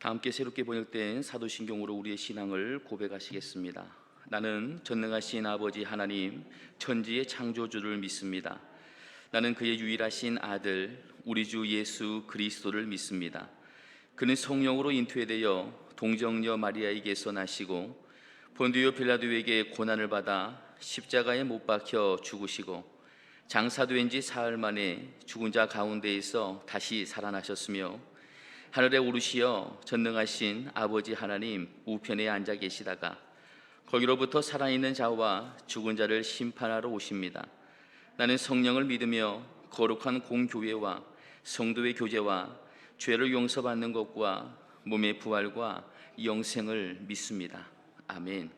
다 함께 새롭게 번역된 사도신경으로 우리의 신앙을 고백하시겠습니다. 나는 전능하신 아버지 하나님, 천지의 창조주를 믿습니다. 나는 그의 유일하신 아들, 우리 주 예수 그리스도를 믿습니다. 그는 성령으로 잉태되어 동정녀 마리아에게서 나시고 본디오 빌라도에게 고난을 받아 십자가에 못 박혀 죽으시고 장사된 지 사흘 만에 죽은 자 가운데에서 다시 살아나셨으며 하늘에 오르시어 전능하신 아버지 하나님 우편에 앉아 계시다가 거기로부터 살아있는 자와 죽은 자를 심판하러 오십니다. 나는 성령을 믿으며 거룩한 공교회와 성도의 교제와 죄를 용서받는 것과 몸의 부활과 영생을 믿습니다. 아멘.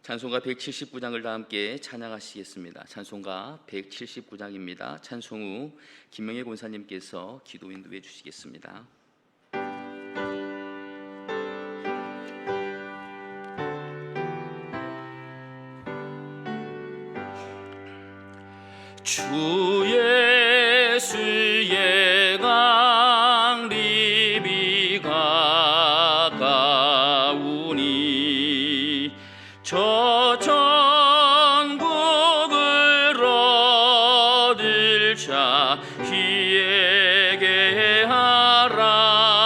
찬송가 179장을 다 함께 찬양하시겠습니다. 찬송가 179장입니다. 찬송 후 김명애 권사님께서 기도 인도해 주시겠습니다. 주 예수의 강림이 가까우니 저 천국을 얻을 자 희에게 하라.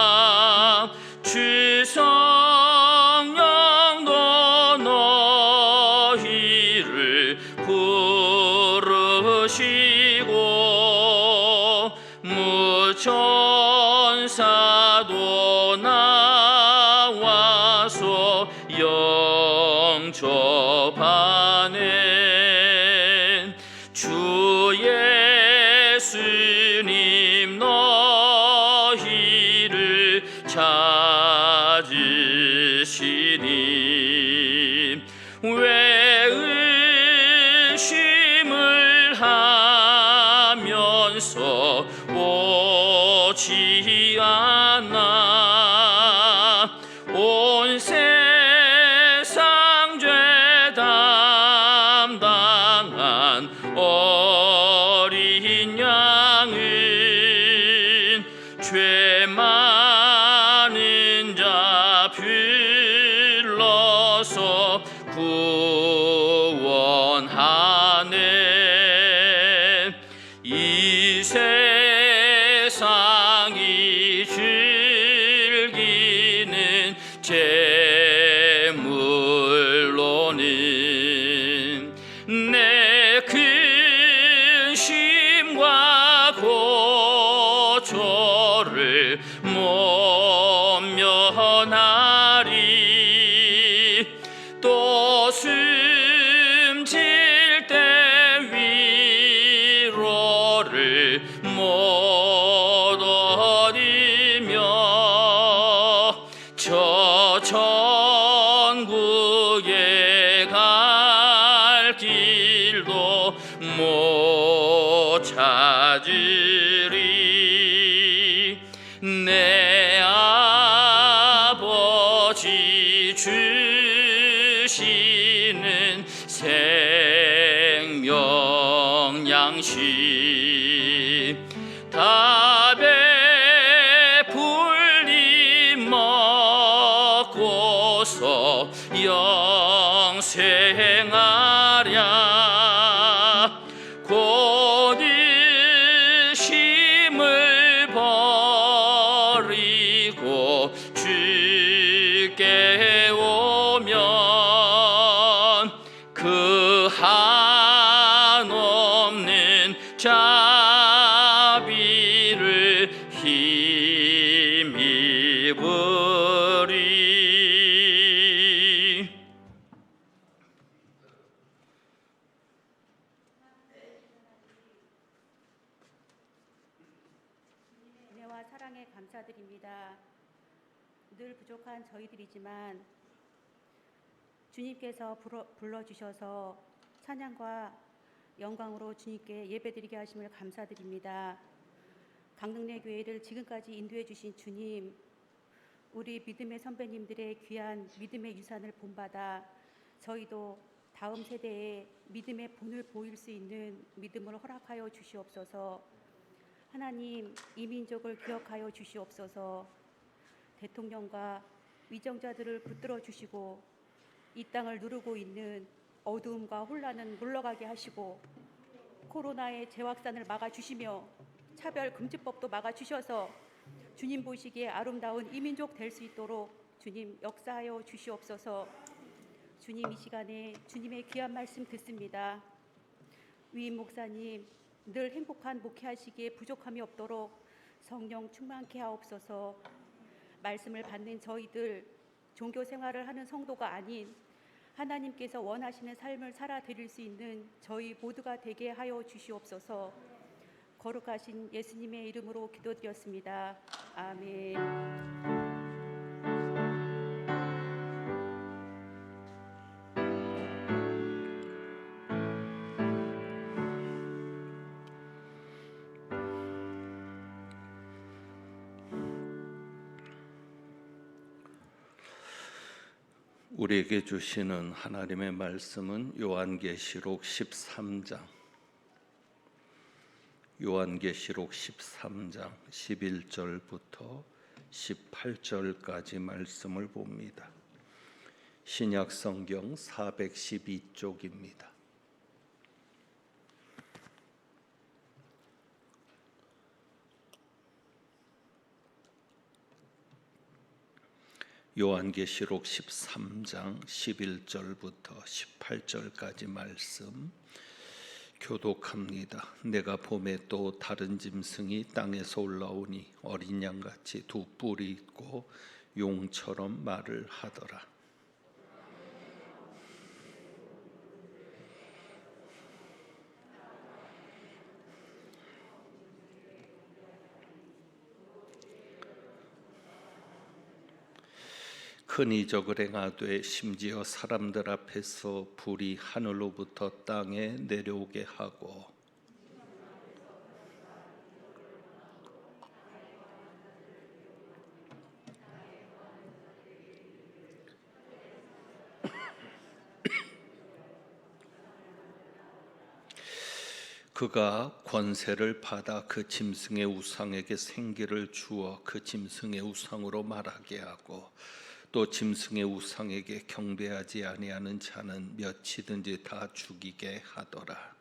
주 성령도 너희를 부르시고 무천사도 나와서 영접하네. 주 예수님 너희를 찾으시니 왜 의심을 하면서 오지 않나. 온 세상 죄 담당한 어린 양은 죄 많은 자 불러서 구원하네. 이 세상이 즐기는 재물로는 내 근심과 고초를 못 면하리. 또 숨질 때 위로를 못 얻으며 저 천국에 갈 길도 못 찾으리. 내 아버지 주시는 생명 양식 다 배불리 먹고서 영생하랴. 곧 의심을 버리고 주께 오면 그 한없는 자비를 힘입으리. 은혜와 사랑에 감사드립니다. 늘 부족한 저희들이지만 주님께서 불러주셔서 찬양과 영광으로 주님께 예배드리게 하심을 감사드립니다. 강릉내 교회를 지금까지 인도해 주신 주님, 우리 믿음의 선배님들의 귀한 믿음의 유산을 본받아 저희도 다음 세대에 믿음의 본을 보일 수 있는 믿음을 허락하여 주시옵소서. 하나님, 이 민족을 기억하여 주시옵소서. 대통령과 위정자들을 붙들어 주시고 이 땅을 누르고 있는 어두움과 혼란은 물러가게 하시고 코로나의 재확산을 막아주시며 차별금지법도 막아주셔서 주님 보시기에 아름다운 이민족 될 수 있도록 주님 역사하여 주시옵소서. 주님, 이 시간에 주님의 귀한 말씀 듣습니다. 위임 목사님, 늘 행복한 목회하시기에 부족함이 없도록 성령 충만케 하옵소서. 말씀을 받는 저희들, 종교 생활을 하는 성도가 아닌 하나님께서 원하시는 삶을 살아드릴 수 있는 저희 모두가 되게 하여 주시옵소서. 거룩하신 예수님의 이름으로 기도드렸습니다. 아멘. 우리에게 주시는 하나님의 말씀은 요한계시록 13장 11절부터 18절까지 말씀을 봅니다. 신약 성경 412쪽입니다. 요한계시록 13장 11절부터 18절까지 말씀 교독합니다. 내가 봄에 또 다른 짐승이 땅에서 올라오니 어린 양같이 두 뿔이 있고 용처럼 말을 하더라. 큰 이적을 행하되 심지어 사람들 앞에서 불이 하늘로부터 땅에 내려오게 하고 그가 권세를 받아 그 짐승의 우상에게 생기를 주어 그 짐승의 우상으로 말하게 하고 또 짐승의 우상에게 경배하지 아니하는 자는 몇이든지 다 죽이게 하더라.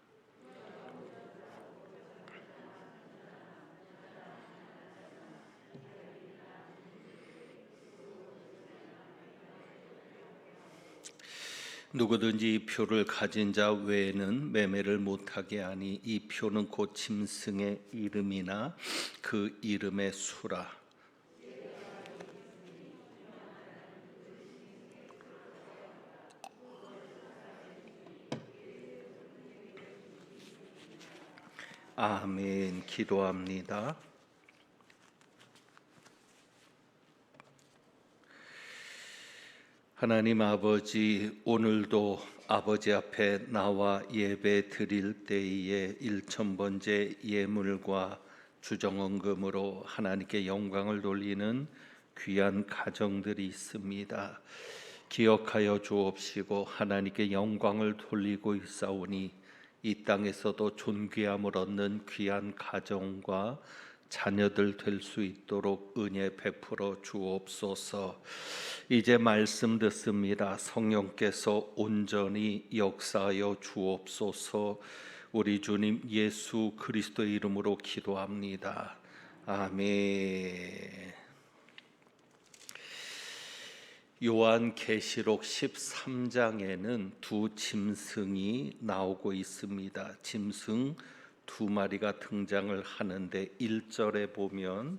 누구든지 이 표를 가진 자 외에는 매매를 못하게 하니 이 표는 곧 짐승의 이름이나 그 이름의 수라. 아멘. 기도합니다. 하나님 아버지, 오늘도 아버지 앞에 나와 예배 드릴 때에 1000번째 예물과 주정헌금으로 하나님께 영광을 돌리는 귀한 가정들이 있습니다. 기억하여 주옵시고 하나님께 영광을 돌리고 있사오니 이 땅에서도 존귀함을 얻는 귀한 가정과 자녀들 될 수 있도록 은혜 베풀어 주옵소서. 이제 말씀 듣습니다. 성령께서 온전히 역사하여 주옵소서. 우리 주님 예수 그리스도의 이름으로 기도합니다. 아멘. 요한계시록 13장에는 두 짐승이 나오고 있습니다. 짐승 두 마리가 등장을 하는데 1절에 보면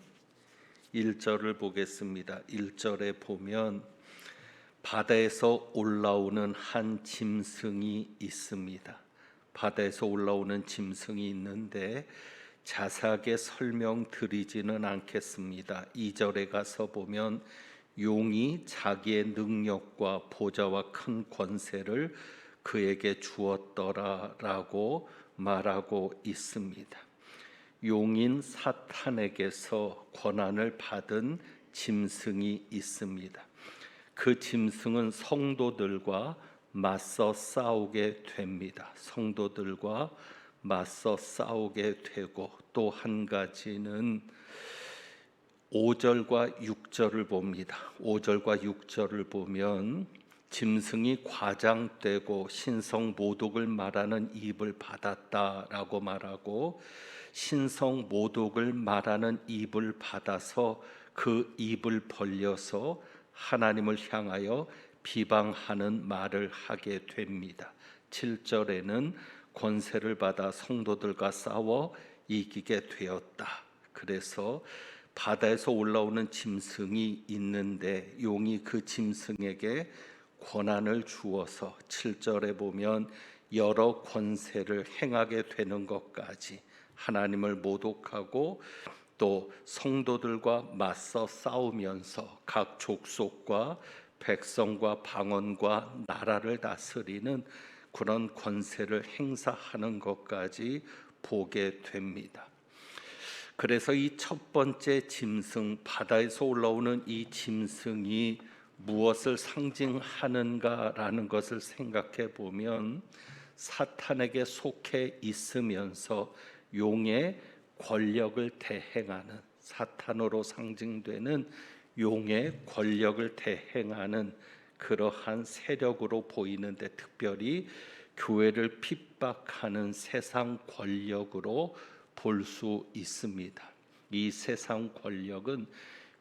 1절을 보겠습니다. 1절에 보면 바다에서 올라오는 한 짐승이 있습니다. 바다에서 올라오는 짐승이 있는데 자세하게 설명드리지는 않겠습니다. 2절에 가서 보면 용이 자기의 능력과 보좌와 큰 권세를 그에게 주었더라라고 말하고 있습니다. 용인 사탄에게서 권한을 받은 짐승이 있습니다. 그 짐승은 성도들과 맞서 싸우게 됩니다. 성도들과 맞서 싸우게 되고, 또 한 가지는 5절과 6절을 봅니다. 5절과 6절을 보면 짐승이 과장되고 신성 모독을 말하는 입을 받았다라고 말하고, 신성 모독을 말하는 입을 받아서 그 입을 벌려서 하나님을 향하여 비방하는 말을 하게 됩니다. 7절에는 권세를 받아 성도들과 싸워 이기게 되었다. 그래서 바다에서 올라오는 짐승이 있는데 용이 그 짐승에게 권한을 주어서 7절에 보면 여러 권세를 행하게 되는 것까지 하나님을 모독하고 또 성도들과 맞서 싸우면서 각 족속과 백성과 방언과 나라를 다스리는 그런 권세를 행사하는 것까지 보게 됩니다. 그래서 이 첫 번째 짐승, 바다에서 올라오는 이 짐승이 무엇을 상징하는가라는 것을 생각해 보면 사탄에게 속해 있으면서 용의 권력을 대행하는, 사탄으로 상징되는 용의 권력을 대행하는 그러한 세력으로 보이는데, 특별히 교회를 핍박하는 세상 권력으로 볼 수 있습니다. 이 세상 권력은,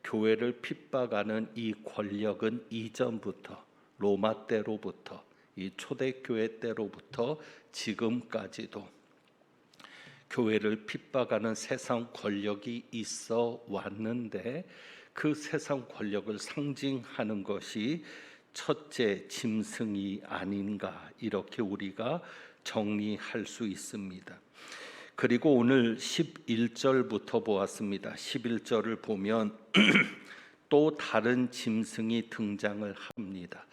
교회를 핍박하는 이 권력은 이전부터, 로마 때로부터, 이 초대교회 때로부터 지금까지도 교회를 핍박하는 세상 권력이 있어 왔는데, 그 세상 권력을 상징하는 것이 첫째 짐승이 아닌가, 이렇게 우리가 정리할 수 있습니다. 그리고 오늘 11절부터 보았습니다. 11절을 보면 또 다른 짐승이 등장을 합니다.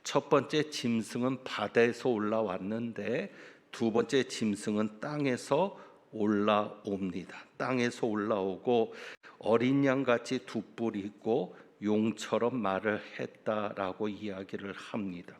첫 번째 짐승은 바다에서 올라왔는데, 두 번째 짐승은 땅에서 올라옵니다. 땅에서 올라오고 어린 양같이 두 뿔이 있고 용처럼 말을 했다라고 이야기를 합니다.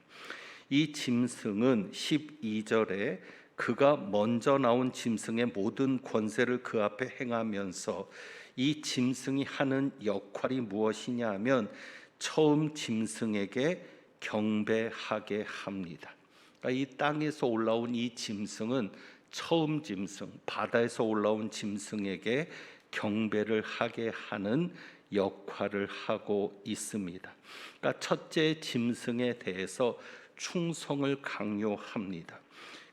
이 짐승은 12절에 그가 먼저 나온 짐승의 모든 권세를 그 앞에 행하면서, 이 짐승이 하는 역할이 무엇이냐 하면 처음 짐승에게 경배하게 합니다. 그러니까 이 땅에서 올라온 이 짐승은 처음 짐승, 바다에서 올라온 짐승에게 경배를 하게 하는 역할을 하고 있습니다. 그러니까 첫째 짐승에 대해서 충성을 강요합니다.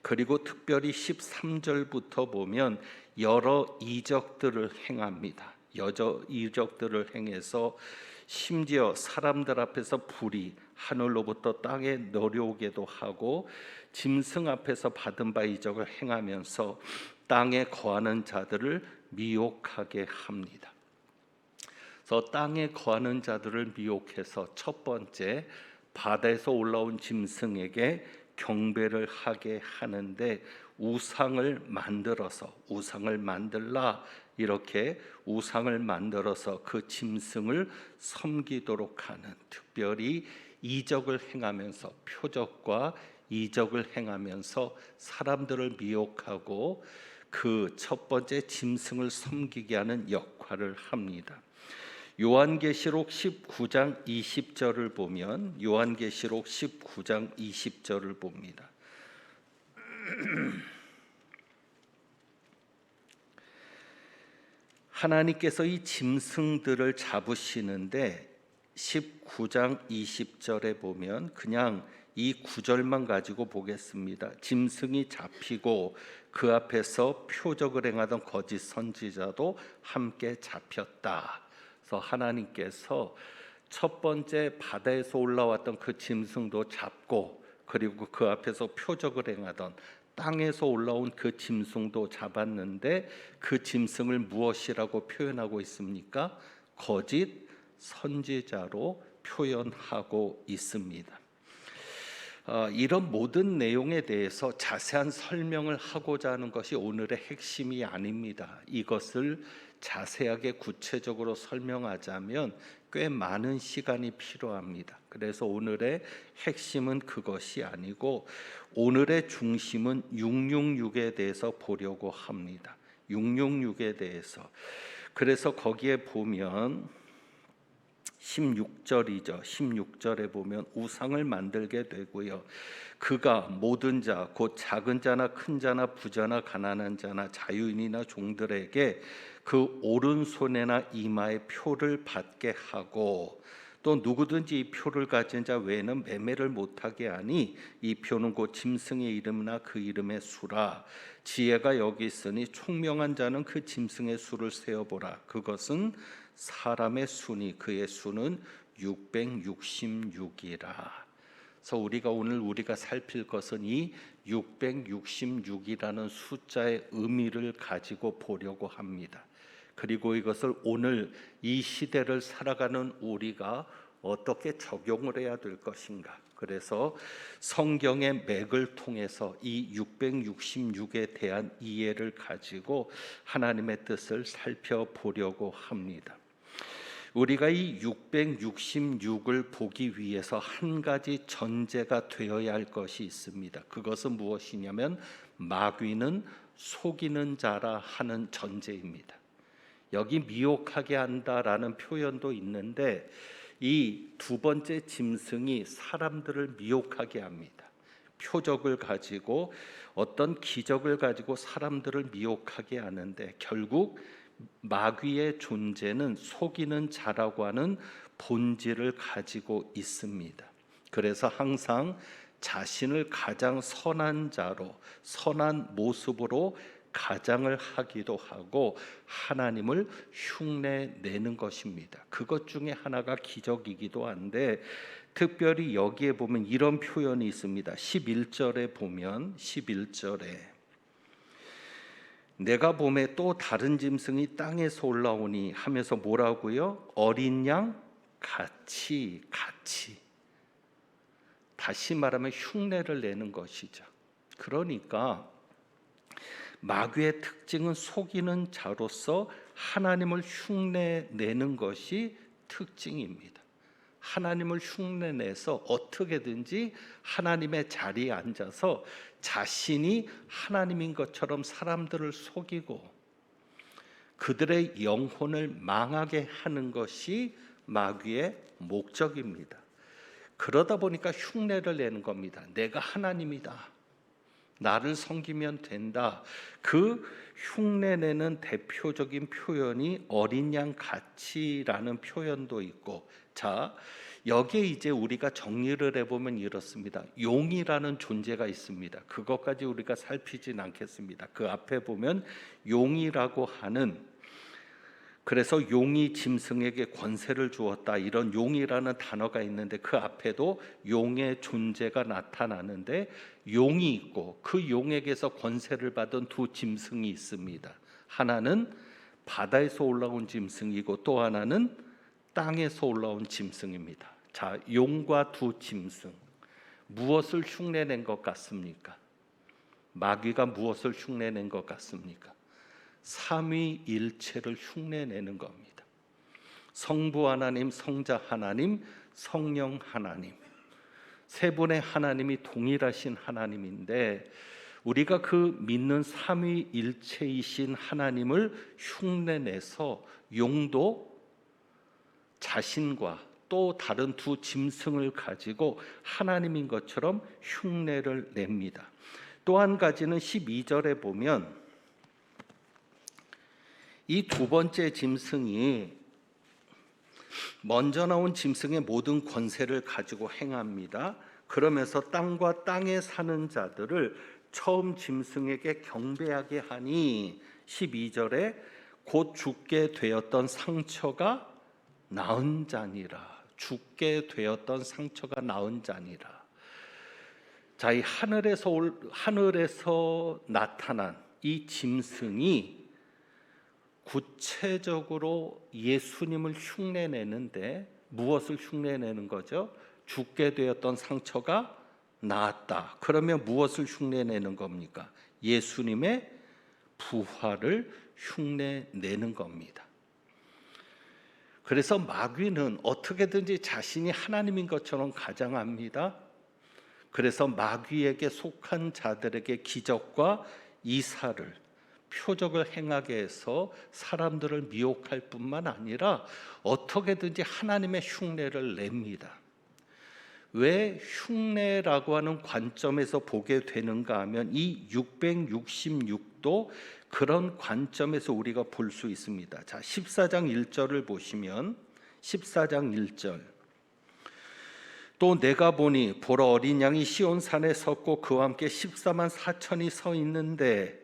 그리고 특별히 13절부터 보면 여러 이적들을 행합니다. 여러 이적들을 행해서 심지어 사람들 앞에서 불이 하늘로부터 땅에 내려오게도 하고, 짐승 앞에서 받은 바 이적을 행하면서 땅에 거하는 자들을 미혹하게 합니다. 그래서 땅에 거하는 자들을 미혹해서 첫 번째 바다에서 올라온 짐승에게 경배를 하게 하는데, 우상을 만들라, 이렇게 우상을 만들어서 그 짐승을 섬기도록 하는, 특별히 이적을 행하면서, 표적과 이적을 행하면서 사람들을 미혹하고 그 첫 번째 짐승을 섬기게 하는 역할을 합니다. 요한계시록 19장 20절을 보면, 요한계시록 19장 20절을 봅니다. 하나님께서 이 짐승들을 잡으시는데 19장 20절에 보면 그냥 이 구절만 가지고 보겠습니다. 짐승이 잡히고 그 앞에서 표적을 행하던 거짓 선지자도 함께 잡혔다. 그래서 하나님께서 첫 번째 바다에서 올라왔던 그 짐승도 잡고, 그리고 그 앞에서 표적을 행하던 땅에서 올라온 그 짐승도 잡았는데, 그 짐승을 무엇이라고 표현하고 있습니까? 거짓 선지자로 표현하고 있습니다. 이런 모든 내용에 대해서 자세한 설명을 하고자 하는 것이 오늘의 핵심이 아닙니다. 이것을 자세하게 구체적으로 설명하자면 꽤 많은 시간이 필요합니다. 그래서 오늘의 핵심은 그것이 아니고 오늘의 중심은 666에 대해서 보려고 합니다. 666에 대해서. 그래서 거기에 보면 16절이죠. 16절에 보면 우상을 만들게 되고요. 그가 모든 자, 곧 작은 자나 큰 자나 부자나 가난한 자나 자유인이나 종들에게 그 오른손에나 이마에 표를 받게 하고 또 누구든지 이 표를 가진 자 외에는 매매를 못하게 하니 이 표는 곧 짐승의 이름이나 그 이름의 수라. 지혜가 여기 있으니 총명한 자는 그 짐승의 수를 세어보라. 그것은 사람의 수니 그의 수는 666이라. 그래서 우리가 살필 것은 이 666이라는 숫자의 의미를 가지고 보려고 합니다. 그리고 이것을 오늘 이 시대를 살아가는 우리가 어떻게 적용을 해야 될 것인가. 그래서 성경의 맥을 통해서 이 666에 대한 이해를 가지고 하나님의 뜻을 살펴보려고 합니다. 우리가 이 666을 보기 위해서 한 가지 전제가 되어야 할 것이 있습니다. 그것은 무엇이냐면 마귀는 속이는 자라 하는 전제입니다. 여기 미혹하게 한다라는 표현도 있는데 이 두 번째 짐승이 사람들을 미혹하게 합니다. 표적을 가지고 어떤 기적을 가지고 사람들을 미혹하게 하는데 결국 마귀의 존재는 속이는 자라고 하는 본질을 가지고 있습니다. 그래서 항상 자신을 가장 선한 자로, 선한 모습으로 가장을 하기도 하고 하나님을 흉내내는 것입니다. 그것 중에 하나가 기적이기도 한데 특별히 여기에 보면 이런 표현이 있습니다. 11절에 보면 11절에 내가 봄에 또 다른 짐승이 땅에서 올라오니 하면서 뭐라고요? 어린 양 같이 다시 말하면 흉내를 내는 것이죠. 그러니까 마귀의 특징은 속이는 자로서 하나님을 흉내내는 것이 특징입니다. 하나님을 흉내내서 어떻게든지 하나님의 자리에 앉아서 자신이 하나님인 것처럼 사람들을 속이고 그들의 영혼을 망하게 하는 것이 마귀의 목적입니다. 그러다 보니까 흉내를 내는 겁니다. 내가 하나님이다. 나를 섬기면 된다. 그 흉내내는 대표적인 표현이 어린 양 같이라는 표현도 있고, 자 여기에 이제 우리가 정리를 해보면 이렇습니다. 용이라는 존재가 있습니다. 그것까지 우리가 살피진 않겠습니다. 그 앞에 보면 용이라고 하는, 그래서 용이 짐승에게 권세를 주었다, 이런 용이라는 단어가 있는데 그 앞에도 용의 존재가 나타나는데 용이 있고 그 용에게서 권세를 받은 두 짐승이 있습니다. 하나는 바다에서 올라온 짐승이고 또 하나는 땅에서 올라온 짐승입니다. 자, 용과 두 짐승, 무엇을 흉내낸 것 같습니까? 마귀가 무엇을 흉내낸 것 같습니까? 삼위일체를 흉내내는 겁니다. 성부 하나님, 성자 하나님, 성령 하나님, 세 분의 하나님이 동일하신 하나님인데 우리가 그 믿는 삼위일체이신 하나님을 흉내내서 용도 자신과 또 다른 두 짐승을 가지고 하나님인 것처럼 흉내를 냅니다. 또 한 가지는 12절에 보면 이 두 번째 짐승이 먼저 나온 짐승의 모든 권세를 가지고 행합니다. 그러면서 땅과 땅에 사는 자들을 처음 짐승에게 경배하게 하니 12절에 곧 죽게 되었던 상처가 나은 자니라. 죽게 되었던 상처가 나은 자니라. 자, 이 하늘에서 나타난 이 짐승이 구체적으로 예수님을 흉내내는데 무엇을 흉내내는 거죠? 죽게 되었던 상처가 나았다. 그러면 무엇을 흉내내는 겁니까? 예수님의 부활을 흉내 내는 겁니다. 그래서 마귀는 어떻게든지 자신이 하나님인 것처럼 가장합니다. 그래서 마귀에게 속한 자들에게 기적과 이사를, 표적을 행하게 해서 사람들을 미혹할 뿐만 아니라 어떻게든지 하나님의 흉내를 냅니다. 왜 흉내라고 하는 관점에서 보게 되는가 하면 이 666도 그런 관점에서 우리가 볼 수 있습니다. 자, 14장 1절을 보시면 14장 1절, 또 내가 보니 보라 어린 양이 시온산에 섰고 그와 함께 14만 4천이 서 있는데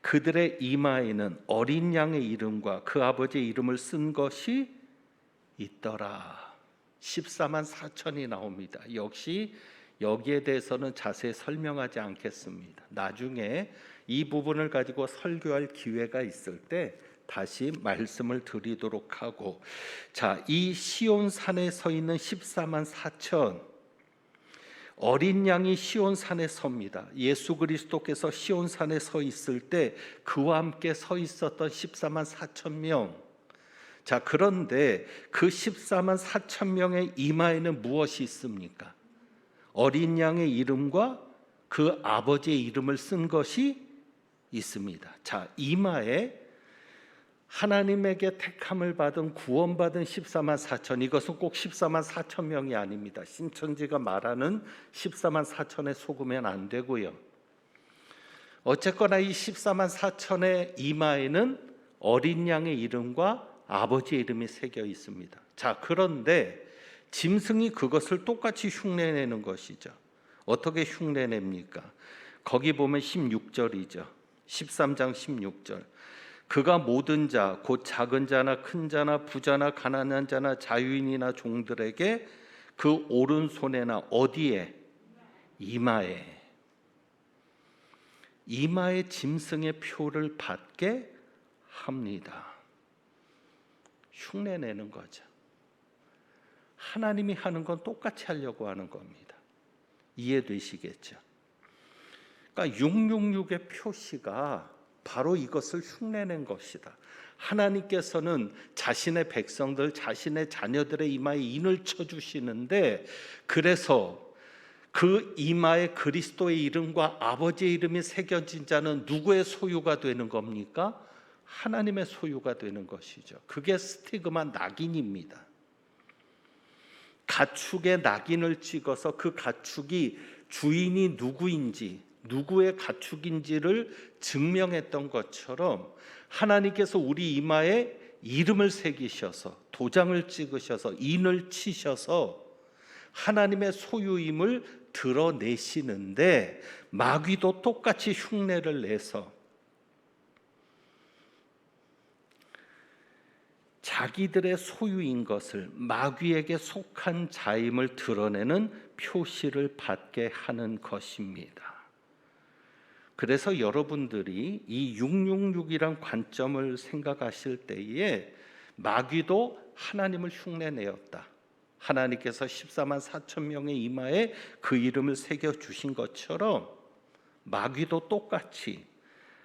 그들의 이마에는 어린 양의 이름과 그 아버지의 이름을 쓴 것이 있더라. 14만 4천이 나옵니다. 역시 여기에 대해서는 자세히 설명하지 않겠습니다. 나중에 이 부분을 가지고 설교할 기회가 있을 때 다시 말씀을 드리도록 하고, 자, 이 시온산에 서 있는 14만 4천, 어린 양이 시온산에 섭니다. 예수 그리스도께서 시온산에 서 있을 때 그와 함께 서 있었던 14만 4천 명. 자, 그런데 그 14만 4천 명의 이마에는 무엇이 있습니까? 어린 양의 이름과 그 아버지의 이름을 쓴 것이 있습니다. 자, 이마에 하나님에게 택함을 받은 구원받은 14만 4천, 이것은 꼭 14만 4천 명이 아닙니다. 신천지가 말하는 14만 4천에 속으면 안 되고요. 어쨌거나 이 14만 4천의 이마에는 어린 양의 이름과 아버지의 이름이 새겨 있습니다. 자, 그런데 짐승이 그것을 똑같이 흉내내는 것이죠. 어떻게 흉내냅니까? 거기 보면 16절이죠. 13장 16절. 그가 모든 자, 곧 작은 자나 큰 자나 부자나 가난한 자나 자유인이나 종들에게 그 오른손에나 어디에? 이마에 짐승의 표를 받게 합니다. 흉내내는 거죠. 하나님이 하는 건 똑같이 하려고 하는 겁니다. 이해되시겠죠? 그러니까 666의 표시가 바로 이것을 흉내낸 것이다. 하나님께서는 자신의 백성들, 자신의 자녀들의 이마에 인을 쳐주시는데, 그래서 그 이마에 그리스도의 이름과 아버지의 이름이 새겨진 자는 누구의 소유가 되는 겁니까? 하나님의 소유가 되는 것이죠. 그게 스티그마 낙인입니다. 가축의 낙인을 찍어서 그 가축이 주인이 누구인지, 누구의 가축인지를 증명했던 것처럼 하나님께서 우리 이마에 이름을 새기셔서 도장을 찍으셔서 인을 치셔서 하나님의 소유임을 드러내시는데, 마귀도 똑같이 흉내를 내서 자기들의 소유인 것을, 마귀에게 속한 자임을 드러내는 표시를 받게 하는 것입니다. 그래서 여러분들이 이 666이란 관점을 생각하실 때에 마귀도 하나님을 흉내내었다. 하나님께서 14만 4천 명의 이마에 그 이름을 새겨주신 것처럼 마귀도 똑같이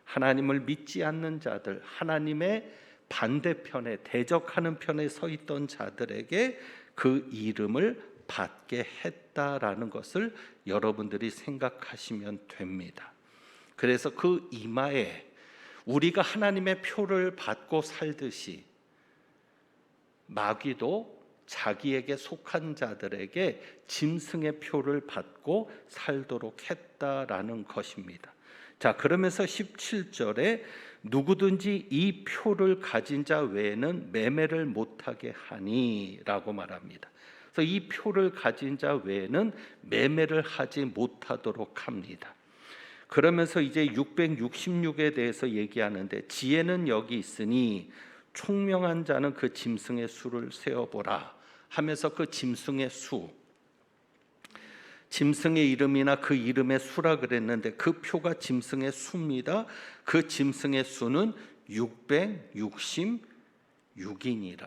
하나님을 믿지 않는 자들, 하나님의 반대편에 대적하는 편에 서 있던 자들에게 그 이름을 받게 했다라는 것을 여러분들이 생각하시면 됩니다. 그래서 그 이마에 우리가 하나님의 표를 받고 살듯이 마귀도 자기에게 속한 자들에게 짐승의 표를 받고 살도록 했다라는 것입니다. 자, 그러면서 17절에 누구든지 이 표를 가진 자 외에는 매매를 못하게 하니라고 말합니다. 그래서 이 표를 가진 자 외에는 매매를 하지 못하도록 합니다. 그러면서 이제 666에 대해서 얘기하는데, 지혜는 여기 있으니 총명한 자는 그 짐승의 수를 세어보라 하면서 그 짐승의 수, 짐승의 이름이나 그 이름의 수라 그랬는데 그 표가 짐승의 수입니다. 그 짐승의 수는 666이니라.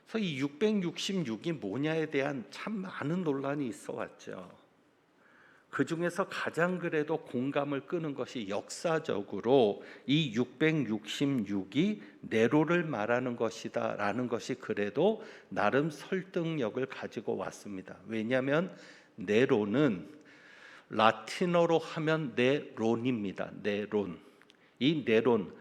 그래서 이 666이 뭐냐에 대한 참 많은 논란이 있어 왔죠. 그 중에서 가장 그래도 공감을 끄는 것이 역사적으로 이 666이 네로를 말하는 것이다라는 것이 그래도 나름 설득력을 가지고 왔습니다. 왜냐하면 네로는 라틴어로 하면 네론입니다. 네론. 이 네론,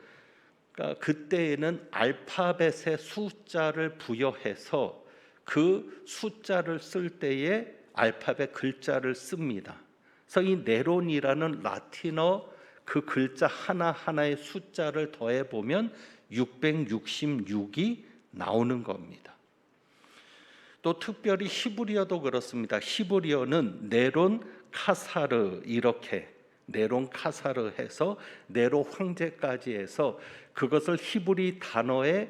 그러니까 그때에는 알파벳의 숫자를 부여해서 그 숫자를 쓸 때에 알파벳 글자를 씁니다. 그래서 이 네론이라는 라틴어 그 글자 하나하나의 숫자를 더해 보면 666이 나오는 겁니다. 또 특별히 히브리어도 그렇습니다. 히브리어는 네론 카사르, 이렇게 네론 카사르 해서 네로 황제까지 해서 그것을 히브리 단어에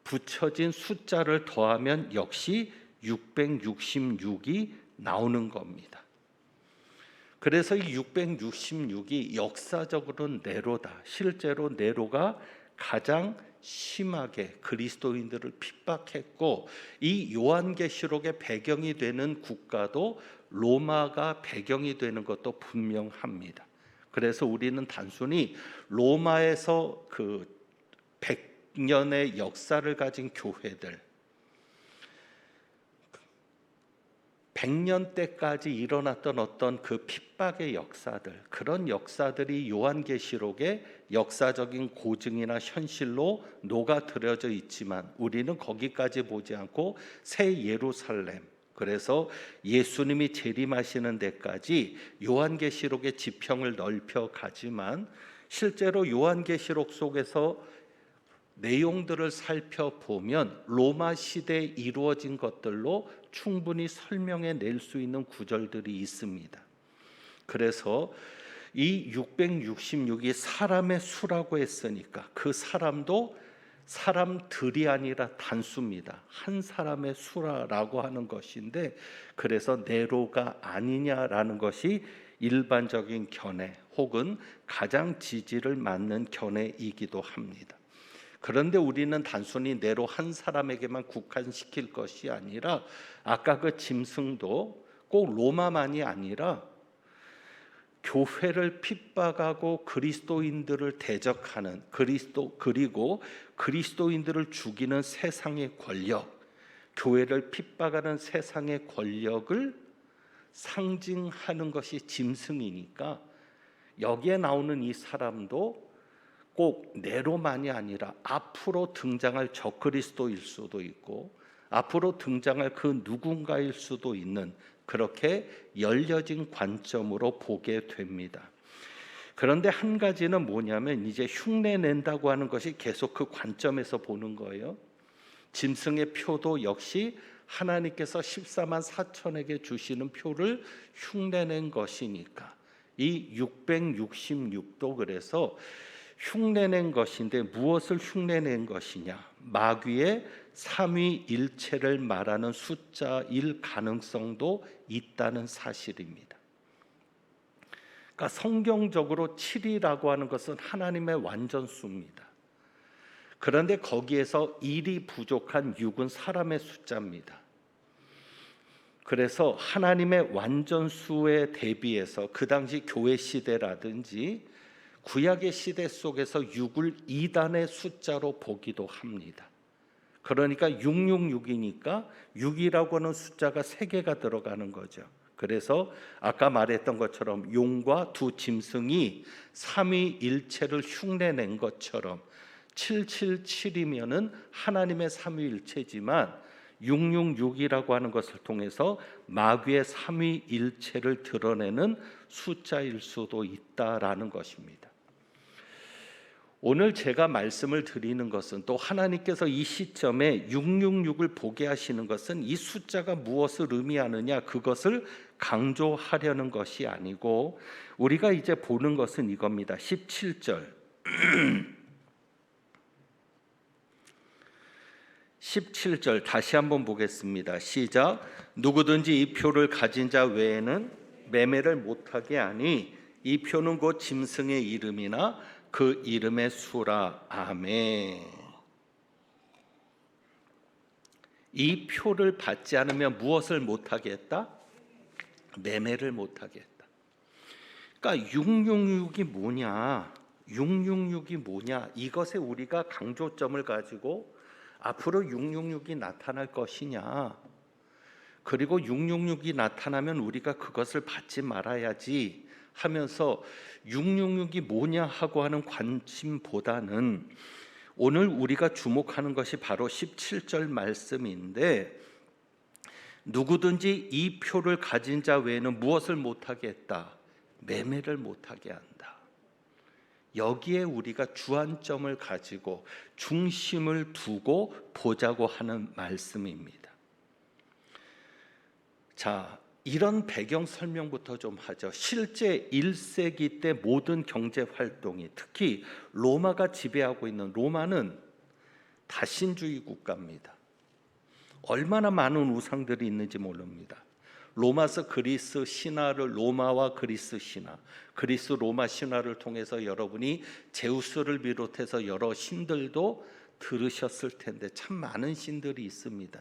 붙여진 숫자를 더하면 역시 666이 나오는 겁니다. 그래서 이 666이 역사적으로는 네로다. 실제로 네로가 가장 심하게 그리스도인들을 핍박했고, 이 요한계시록의 배경이 되는 국가도 로마가 배경이 되는 것도 분명합니다. 그래서 우리는 단순히 로마에서 그 100년의 역사를 가진 교회들, 100년 때까지 일어났던 어떤 그 핍박의 역사들, 그런 역사들이 요한계시록의 역사적인 고증이나 현실로 녹아들어져 있지만 우리는 거기까지 보지 않고 새 예루살렘, 그래서 예수님이 재림하시는 데까지 요한계시록의 지평을 넓혀 가지만 실제로 요한계시록 속에서 내용들을 살펴보면 로마 시대에 이루어진 것들로 충분히 설명해 낼 수 있는 구절들이 있습니다. 그래서 이 666이 사람의 수라고 했으니까 그 사람도 사람들이 아니라 단수입니다. 한 사람의 수라고 하는 것인데, 그래서 네로가 아니냐라는 것이 일반적인 견해 혹은 가장 지지를 맞는 견해이기도 합니다. 그런데 우리는 단순히 네로 한 사람에게만 국한시킬 것이 아니라 아까 그 짐승도 꼭 로마만이 아니라 교회를 핍박하고 그리스도인들을 대적하는 그리고 그리스도인들을 죽이는 세상의 권력, 교회를 핍박하는 세상의 권력을 상징하는 것이 짐승이니까 여기에 나오는 이 사람도 꼭 네로만이 아니라 앞으로 등장할 적그리스도일 수도 있고 앞으로 등장할 그 누군가일 수도 있는, 그렇게 열려진 관점으로 보게 됩니다. 그런데 한 가지는 뭐냐면 이제 흉내낸다고 하는 것이 계속 그 관점에서 보는 거예요. 짐승의 표도 역시 하나님께서 14만 4천에게 주시는 표를 흉내낸 것이니까 이 666도 그래서 흉내낸 것인데 무엇을 흉내낸 것이냐? 마귀의 삼위일체를 말하는 숫자일 가능성도 있다는 사실입니다. 그러니까 성경적으로 7이라고 하는 것은 하나님의 완전수입니다. 그런데 거기에서 1이 부족한 6은 사람의 숫자입니다. 그래서 하나님의 완전수에 대비해서 그 당시 교회 시대라든지 구약의 시대 속에서 6을 2단의 숫자로 보기도 합니다. 그러니까 666이니까 6이라고 하는 숫자가 3개가 들어가는 거죠. 그래서 아까 말했던 것처럼 용과 두 짐승이 삼위일체를 흉내낸 것처럼 777이면은 하나님의 삼위일체지만 666이라고 하는 것을 통해서 마귀의 삼위일체를 드러내는 숫자일 수도 있다라는 것입니다. 오늘 제가 말씀을 드리는 것은 또 하나님께서 이 시점에 666을 보게 하시는 것은 이 숫자가 무엇을 의미하느냐 그것을 강조하려는 것이 아니고 우리가 이제 보는 것은 이겁니다. 17절 17절 다시 한번 보겠습니다. 시작. 누구든지 이 표를 가진 자 외에는 매매를 못하게 하니 이 표는 곧 짐승의 이름이나 그 이름의 수라. 아멘. 이 표를 받지 않으면 무엇을 못하게 했다? 매매를 못하게 했다. 그러니까 666이 뭐냐? 666이 뭐냐? 이것에 우리가 강조점을 가지고 앞으로 666이 나타날 것이냐? 그리고 666이 나타나면 우리가 그것을 받지 말아야지 하면서 666이 뭐냐 하고 하는 관심보다는 오늘 우리가 주목하는 것이 바로 17절 말씀인데, 누구든지 이 표를 가진 자 외에는 무엇을 못하게 했다? 매매를 못하게 한다. 여기에 우리가 주안점을 가지고 중심을 두고 보자고 하는 말씀입니다. 자, 이런 배경 설명부터 좀 하죠. 실제 1세기 때 모든 경제 활동이, 특히 로마가 지배하고 있는, 로마는 다신주의 국가입니다. 얼마나 많은 우상들이 있는지 모릅니다. 로마서 그리스 신화를, 로마와 그리스 신화, 그리스 로마 신화를 통해서 여러분이 제우스를 비롯해서 여러 신들도 들으셨을 텐데 참 많은 신들이 있습니다.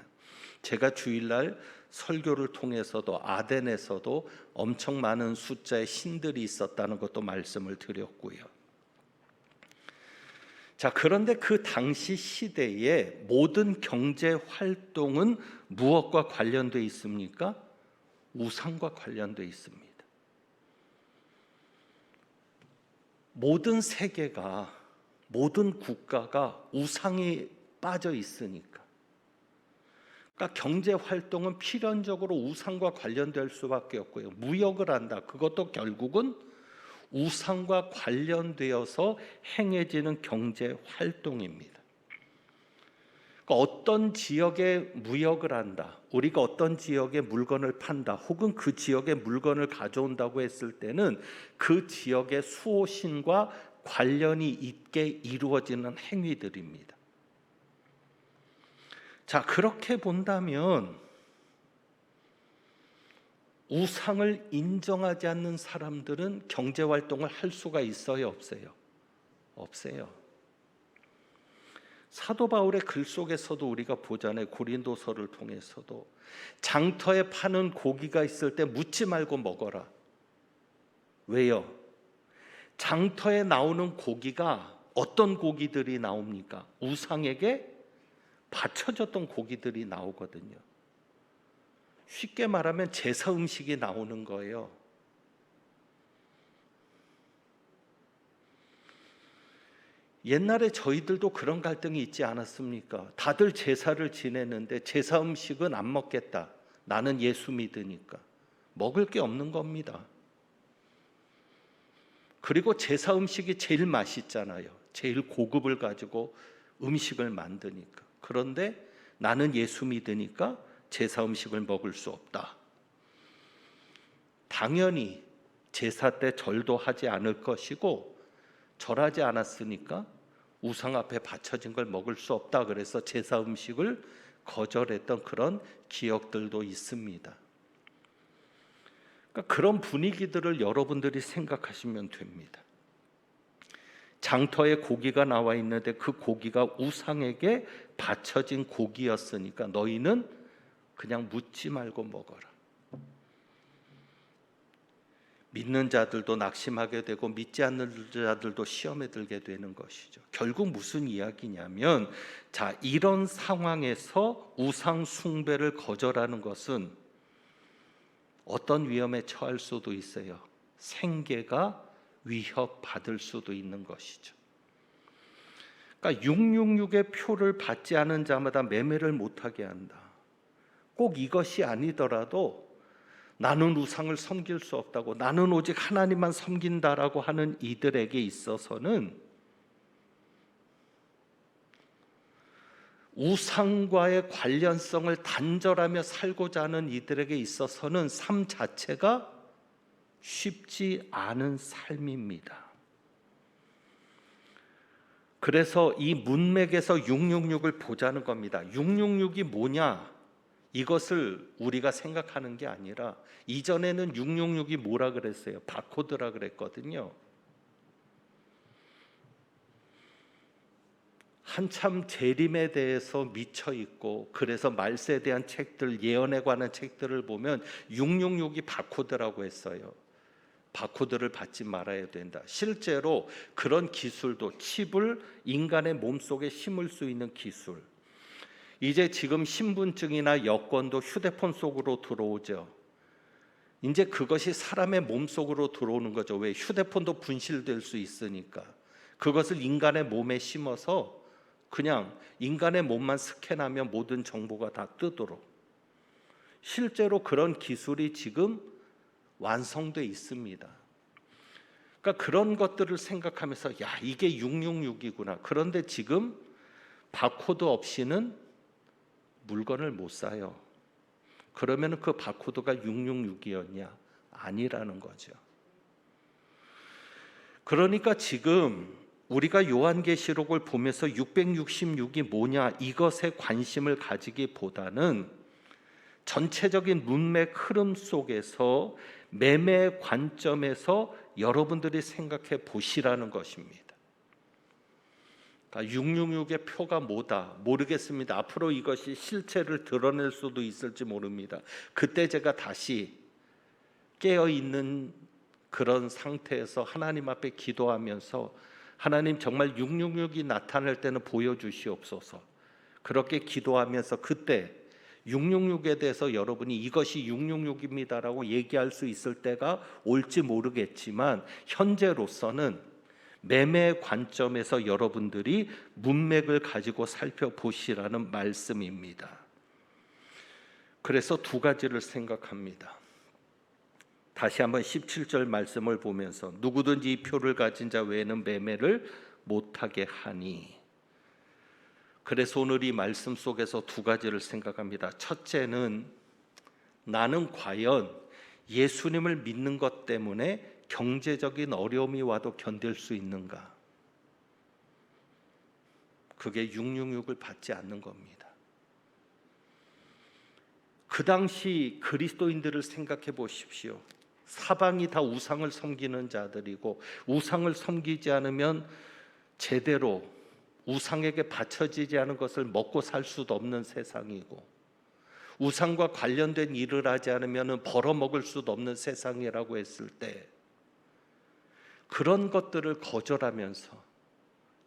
제가 주일날 설교를 통해서도 아덴에서도 엄청 많은 숫자의 신들이 있었다는 것도 말씀을 드렸고요. 자, 그런데 그 당시 시대의 모든 경제 활동은 무엇과 관련되어 있습니까? 우상과 관련되어 있습니다. 모든 세계가, 모든 국가가 우상이 빠져 있으니까, 그러니까 경제 활동은 필연적으로 우상과 관련될 수밖에 없고요. 무역을 한다. 그것도 결국은 우상과 관련되어서 행해지는 경제 활동입니다. 그러니까 어떤 지역에 무역을 한다, 우리가 어떤 지역에 물건을 판다, 혹은 그 지역에 물건을 가져온다고 했을 때는 그 지역의 수호신과 관련이 있게 이루어지는 행위들입니다. 자, 그렇게 본다면 우상을 인정하지 않는 사람들은 경제 활동을 할 수가 있어요, 없어요? 없어요. 사도 바울의 글 속에서도 우리가 보잖아요. 고린도서를 통해서도 장터에 파는 고기가 있을 때 묻지 말고 먹어라. 왜요? 장터에 나오는 고기가 어떤 고기들이 나옵니까? 우상에게 바쳐졌던 고기들이 나오거든요. 쉽게 말하면 제사 음식이 나오는 거예요. 옛날에 저희들도 그런 갈등이 있지 않았습니까? 다들 제사를 지내는데 제사 음식은 안 먹겠다. 나는 예수 믿으니까. 먹을 게 없는 겁니다. 그리고 제사 음식이 제일 맛있잖아요. 제일 고급을 가지고 음식을 만드니까. 그런데 나는 예수 믿으니까 제사 음식을 먹을 수 없다. 당연히 제사 때 절도 하지 않을 것이고, 절하지 않았으니까 우상 앞에 바쳐진 걸 먹을 수 없다. 그래서 제사 음식을 거절했던 그런 기억들도 있습니다. 그러니까 그런 분위기들을 여러분들이 생각하시면 됩니다. 장터에 고기가 나와 있는데 그 고기가 우상에게 바쳐진 고기였으니까 너희는 그냥 묻지 말고 먹어라. 믿는 자들도 낙심하게 되고 믿지 않는 자들도 시험에 들게 되는 것이죠. 결국 무슨 이야기냐면, 자, 이런 상황에서 우상 숭배를 거절하는 것은 어떤 위험에 처할 수도 있어요. 생계가 위협받을 수도 있는 것이죠. 그러니까 666의 표를 받지 않은 자마다 매매를 못하게 한다. 꼭 이것이 아니더라도 나는 우상을 섬길 수 없다고, 나는 오직 하나님만 섬긴다라고 하는 이들에게 있어서는, 우상과의 관련성을 단절하며 살고자 하는 이들에게 있어서는 삶 자체가 쉽지 않은 삶입니다. 그래서 이 문맥에서 666을 보자는 겁니다. 666이 뭐냐? 이것을 우리가 생각하는 게 아니라, 이전에는 666이 뭐라 그랬어요? 바코드라 그랬거든요. 한참 재림에 대해서 미쳐 있고, 그래서 말세에 대한 책들, 예언에 관한 책들을 보면 666이 바코드라고 했어요. 바코드를 받지 말아야 된다. 실제로 그런 기술도, 칩을 인간의 몸속에 심을 수 있는 기술, 이제 지금 신분증이나 여권도 휴대폰 속으로 들어오죠. 이제 그것이 사람의 몸속으로 들어오는 거죠. 왜? 휴대폰도 분실될 수 있으니까. 그것을 인간의 몸에 심어서 그냥 인간의 몸만 스캔하면 모든 정보가 다 뜨도록, 실제로 그런 기술이 지금 완성돼 있습니다. 그러니까 그런 것들을 생각하면서 야, 이게 666이구나. 그런데 지금 바코드 없이는 물건을 못 사요. 그러면 그 바코드가 666이었냐? 아니라는 거죠. 그러니까 지금 우리가 요한계시록을 보면서 666이 뭐냐, 이것에 관심을 가지기보다는 전체적인 문맥 흐름 속에서 매매 관점에서 여러분들이 생각해 보시라는 것입니다. 그러니까 666의 표가 뭐다 모르겠습니다. 앞으로 이것이 실체를 드러낼 수도 있을지 모릅니다. 그때 제가 다시 깨어있는 그런 상태에서 하나님 앞에 기도하면서 하나님, 정말 666이 나타날 때는 보여주시옵소서. 그렇게 기도하면서 그때 666에 대해서 여러분이 이것이 666입니다라고 얘기할 수 있을 때가 올지 모르겠지만, 현재로서는 매매 관점에서 여러분들이 문맥을 가지고 살펴보시라는 말씀입니다. 그래서 두 가지를 생각합니다. 다시 한번 17절 말씀을 보면서 누구든지 이 표를 가진 자 외에는 매매를 못하게 하니. 그래서 오늘 이 말씀 속에서 두 가지를 생각합니다. 첫째는, 나는 과연 예수님을 믿는 것 때문에 경제적인 어려움이 와도 견딜 수 있는가? 그게 666을 받지 않는 겁니다. 그 당시 그리스도인들을 생각해 보십시오. 사방이 다 우상을 섬기는 자들이고, 우상을 섬기지 않으면 제대로 우상에게 바쳐지지 않은 것을 먹고 살 수도 없는 세상이고, 우상과 관련된 일을 하지 않으면 벌어먹을 수도 없는 세상이라고 했을 때, 그런 것들을 거절하면서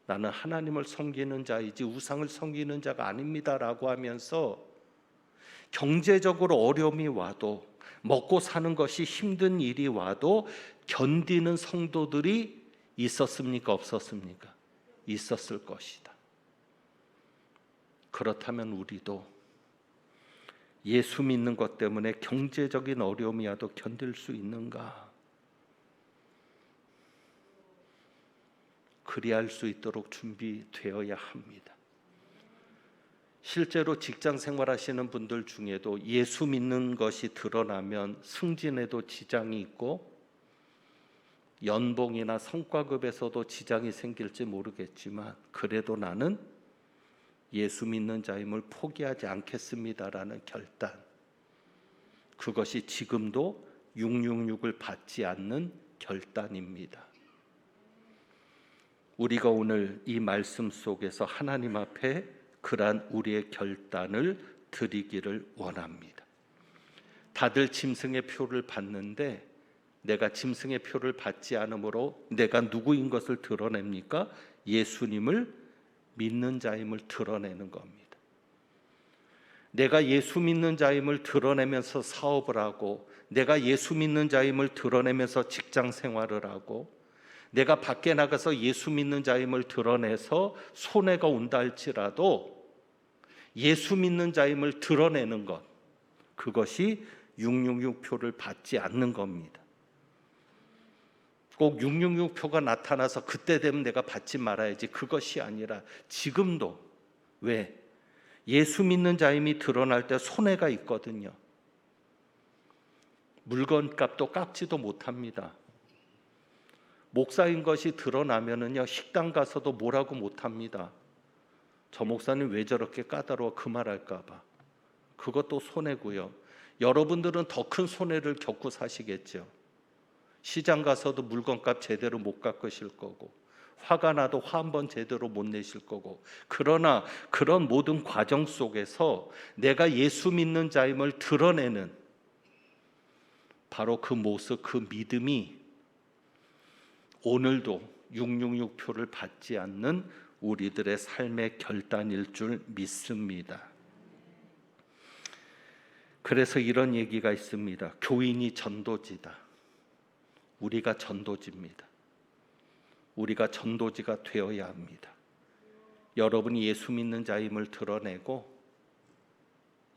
나는 하나님을 섬기는 자이지 우상을 섬기는 자가 아닙니다라고 하면서 경제적으로 어려움이 와도, 먹고 사는 것이 힘든 일이 와도 견디는 성도들이 있었습니까? 없었습니까? 있었을 것이다. 그렇다면 우리도 예수 믿는 것 때문에 경제적인 어려움이 와도 견딜 수 있는가? 그리할 수 있도록 준비되어야 합니다. 실제로 직장 생활하시는 분들 중에도 예수 믿는 것이 드러나면 승진에도 지장이 있고, 연봉이나 성과급에서도 지장이 생길지 모르겠지만, 그래도 나는 예수 믿는 자임을 포기하지 않겠습니다라는 결단, 그것이 지금도 666을 받지 않는 결단입니다. 우리가 오늘 이 말씀 속에서 하나님 앞에 그러한 우리의 결단을 드리기를 원합니다. 다들 짐승의 표를 받는데, 내가 짐승의 표를 받지 않으므로 내가 누구인 것을 드러냅니까? 예수님을 믿는 자임을 드러내는 겁니다. 내가 예수 믿는 자임을 드러내면서 사업을 하고, 내가 예수 믿는 자임을 드러내면서 직장 생활을 하고, 내가 밖에 나가서 예수 믿는 자임을 드러내서 손해가 온다 할지라도 예수 믿는 자임을 드러내는 것, 그것이 666표를 받지 않는 겁니다. 꼭 666표가 나타나서 그때 되면 내가 받지 말아야지, 그것이 아니라 지금도, 왜? 예수 믿는 자임이 드러날 때 손해가 있거든요. 물건값도 깎지도 못합니다. 목사인 것이 드러나면은요, 식당 가서도 뭐라고 못합니다. 저 목사님 왜 저렇게 까다로워, 그 말할까 봐. 그것도 손해고요. 여러분들은 더 큰 손해를 겪고 사시겠죠. 시장 가서도 물건값 제대로 못 깎으실 거고, 화가 나도 화 한 번 제대로 못 내실 거고. 그러나 그런 모든 과정 속에서 내가 예수 믿는 자임을 드러내는 바로 그 모습, 그 믿음이 오늘도 666표를 받지 않는 우리들의 삶의 결단일 줄 믿습니다. 그래서 이런 얘기가 있습니다. 교인이 전도지다. 우리가 전도지입니다. 우리가 전도지가 되어야 합니다. 여러분이 예수 믿는 자임을 드러내고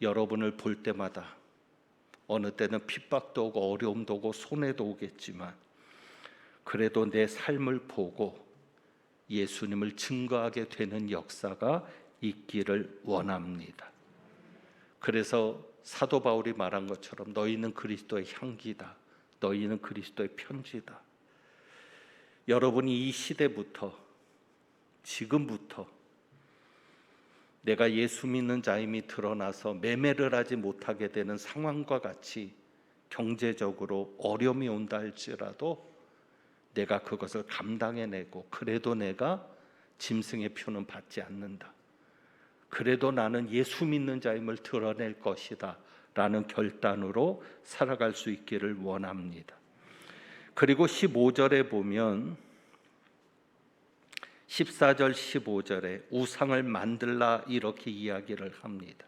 여러분을 볼 때마다 어느 때는 핍박도 오고 어려움도 오고 손해도 오겠지만 그래도 내 삶을 보고 예수님을 증거하게 되는 역사가 있기를 원합니다. 그래서 사도 바울이 말한 것처럼 너희는 그리스도의 향기다. 너희는 그리스도의 편지다. 여러분이 이 시대부터 지금부터 내가 예수 믿는 자임이 드러나서 매매를 하지 못하게 되는 상황과 같이 경제적으로 어려움이 온다 할지라도 내가 그것을 감당해내고 그래도 내가 짐승의 표는 받지 않는다. 그래도 나는 예수 믿는 자임을 드러낼 것이다 라는 결단으로 살아갈 수 있기를 원합니다. 그리고 15절에 보면 14절 15절에 우상을 만들라 이렇게 이야기를 합니다.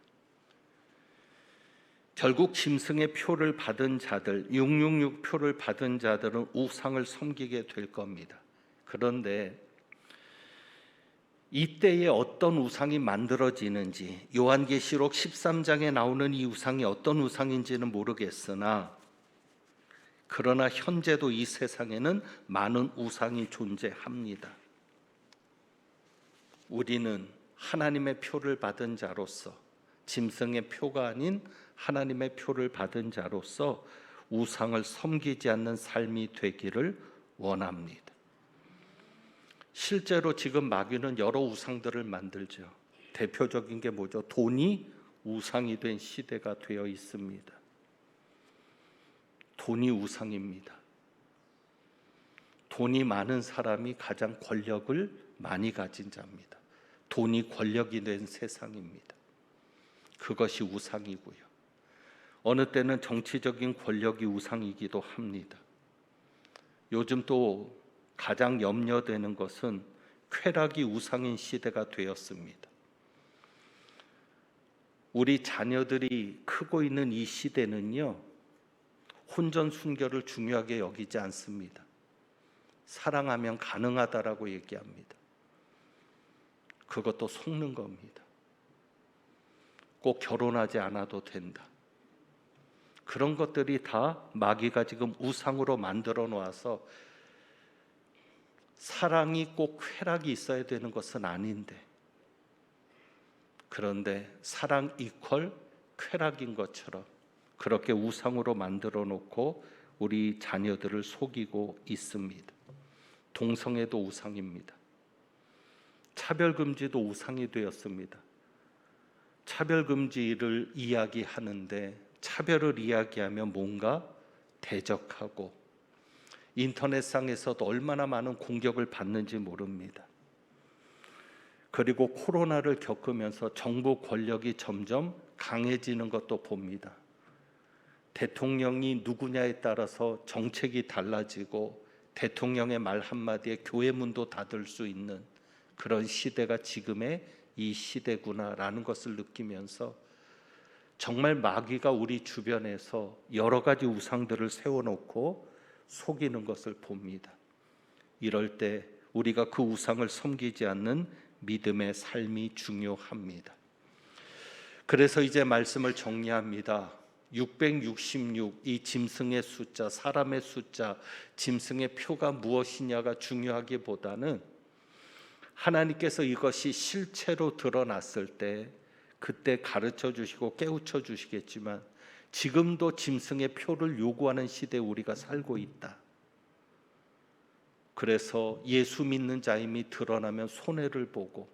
결국 짐승의 표를 받은 자들, 666표를 받은 자들은 우상을 섬기게 될 겁니다. 그런데 이때에 어떤 우상이 만들어지는지 요한계시록 13장에 나오는 이 우상이 어떤 우상인지는 모르겠으나 그러나 현재도 이 세상에는 많은 우상이 존재합니다. 우리는 하나님의 표를 받은 자로서 짐승의 표가 아닌 하나님의 표를 받은 자로서 우상을 섬기지 않는 삶이 되기를 원합니다. 실제로 지금 마귀는 여러 우상들을 만들죠. 대표적인 게 뭐죠? 돈이 우상이 된 시대가 되어 있습니다. 돈이 우상입니다. 돈이 많은 사람이 가장 권력을 많이 가진 자입니다. 돈이 권력이 된 세상입니다. 그것이 우상이고요. 어느 때는 정치적인 권력이 우상이기도 합니다. 요즘 또 가장 염려되는 것은 쾌락이 우상인 시대가 되었습니다. 우리 자녀들이 크고 있는 이 시대는요, 혼전순결을 중요하게 여기지 않습니다. 사랑하면 가능하다라고 얘기합니다. 그것도 속는 겁니다. 꼭 결혼하지 않아도 된다. 그런 것들이 다 마귀가 지금 우상으로 만들어 놓아서 사랑이 꼭 쾌락이 있어야 되는 것은 아닌데, 그런데 사랑 이퀄 쾌락인 것처럼 그렇게 우상으로 만들어 놓고 우리 자녀들을 속이고 있습니다. 동성애도 우상입니다. 차별금지도 우상이 되었습니다. 차별금지를 이야기하는데 차별을 이야기하면 뭔가 대적하고 인터넷상에서도 얼마나 많은 공격을 받는지 모릅니다. 그리고 코로나를 겪으면서 정부 권력이 점점 강해지는 것도 봅니다. 대통령이 누구냐에 따라서 정책이 달라지고 대통령의 말 한마디에 교회 문도 닫을 수 있는 그런 시대가 지금의 이 시대구나라는 것을 느끼면서 정말 마귀가 우리 주변에서 여러 가지 우상들을 세워놓고 속이는 것을 봅니다. 이럴 때 우리가 그 우상을 섬기지 않는 믿음의 삶이 중요합니다. 그래서 이제 말씀을 정리합니다. 666, 이 짐승의 숫자, 사람의 숫자, 짐승의 표가 무엇이냐가 중요하기보다는 하나님께서 이것이 실체로 드러났을 때 그때 가르쳐 주시고 깨우쳐 주시겠지만 지금도 짐승의 표를 요구하는 시대에 우리가 살고 있다. 그래서 예수 믿는 자임이 드러나면 손해를 보고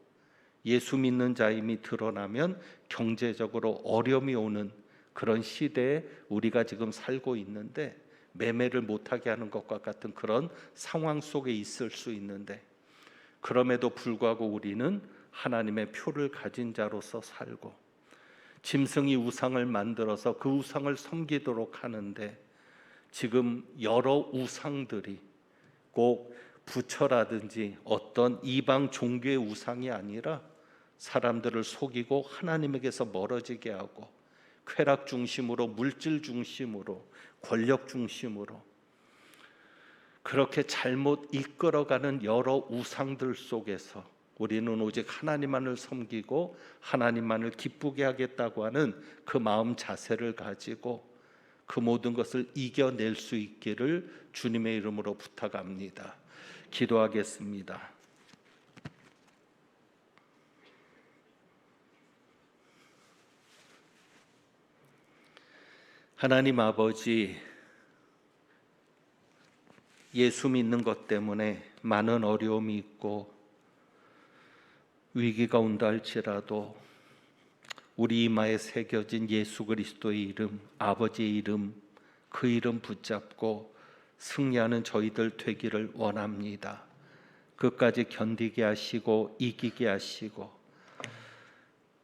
예수 믿는 자임이 드러나면 경제적으로 어려움이 오는 그런 시대에 우리가 지금 살고 있는데 매매를 못하게 하는 것과 같은 그런 상황 속에 있을 수 있는데 그럼에도 불구하고 우리는 하나님의 표를 가진 자로서 살고 짐승이 우상을 만들어서 그 우상을 섬기도록 하는데 지금 여러 우상들이 꼭 부처라든지 어떤 이방 종교의 우상이 아니라 사람들을 속이고 하나님에게서 멀어지게 하고 쾌락 중심으로, 물질 중심으로, 권력 중심으로 그렇게 잘못 이끌어가는 여러 우상들 속에서 우리는 오직 하나님만을 섬기고 하나님만을 기쁘게 하겠다고 하는 그 마음 자세를 가지고 그 모든 것을 이겨낼 수 있기를 주님의 이름으로 부탁합니다. 기도하겠습니다. 하나님 아버지, 예수 믿는 것 때문에 많은 어려움이 있고 위기가 온다 할지라도 우리 이마에 새겨진 예수 그리스도의 이름, 아버지의 이름, 그 이름 붙잡고 승리하는 저희들 되기를 원합니다. 끝까지 견디게 하시고 이기게 하시고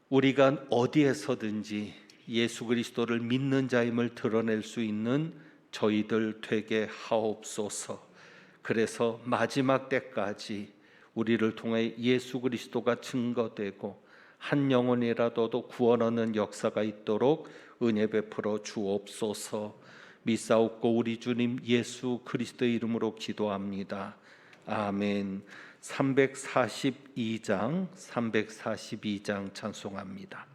우리가 어디에서든지 예수 그리스도를 믿는 자임을 드러낼 수 있는 저희들 되게 하옵소서. 그래서 마지막 때까지 우리를 통해 예수 그리스도가 증거되고 한 영혼이라도 구원 얻는 역사가 있도록 은혜 베풀어 주옵소서. 믿사옵고 우리 주님 예수 그리스도의 이름으로 기도합니다. 아멘. 342장 찬송합니다.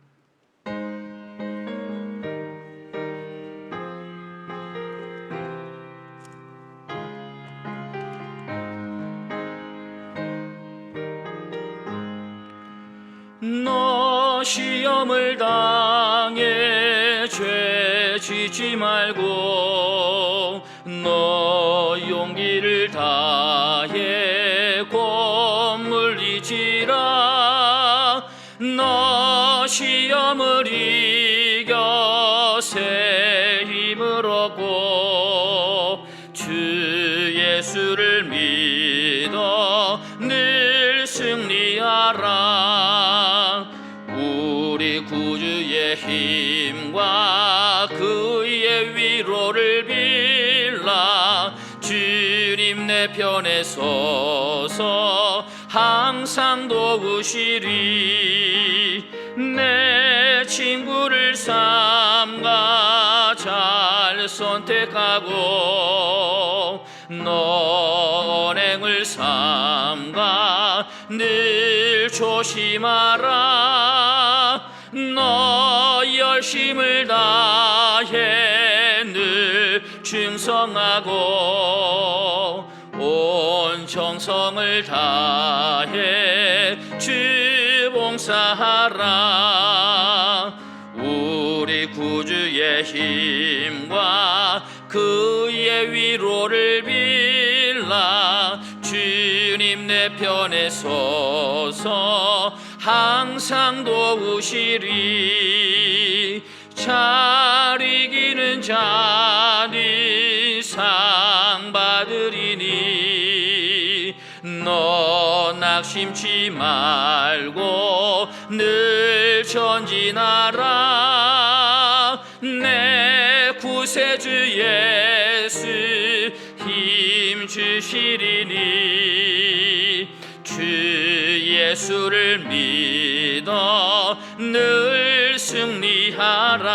너 시험을 당해 죄 짓지 말고 너 용기를 다해 곧 물리치라. 너 시험을 이겨 새 힘을 얻고 주 예수를 믿어 늘 승리하라. 우리 구주의 힘과 그의 위로를 빌라. 주님 내 편에 서서 항상 도우시리. 내 친구를 삼가 잘 선택하고 너 언행을 삼가 늘 조심하라. 너 열심을 다해 늘 충성하고 온 정성을 다해 주 봉사하라. 우리 구주의 힘과 그의 위로를 빌라. 주님 내 편에 서서 항상 도우시리. 잘 이기는 자니 상 받으리니. 너 낙심치 말고 늘 전진하라. 내 구세주 예수 힘 주시리니. 주 예수를 믿어 늘 승리하라.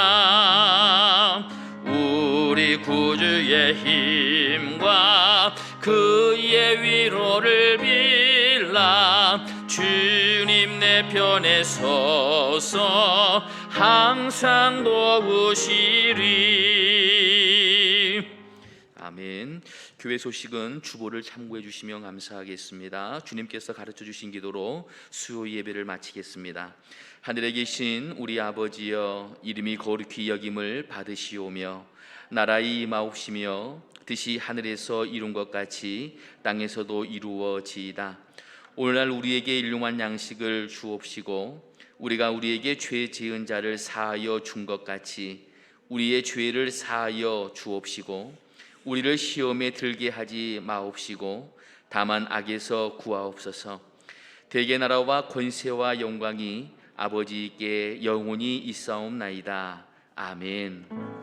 우리 구주의 힘과 그의 위로를 빌라. 주님 내 편에 서서 항상 도우시리. 아멘. 교회 소식은 주보를 참고해 주시면 감사하겠습니다. 주님께서 가르쳐 주신 기도로 수요 예배를 마치겠습니다. 하늘에 계신 우리 아버지여, 이름이 거룩히 여김을 받으시오며 나라의 임하옵시며 뜻이 하늘에서 이룬 것 같이 땅에서도 이루어지이다. 오늘날 우리에게 일용할 양식을 주옵시고 우리가 우리에게 죄 지은 자를 사하여 준 것 같이 우리의 죄를 사하여 주옵시고 우리를 시험에 들게 하지 마옵시고 다만 악에서 구하옵소서. 대개 나라와 권세와 영광이 아버지께 영원히 있사옵나이다. 아멘.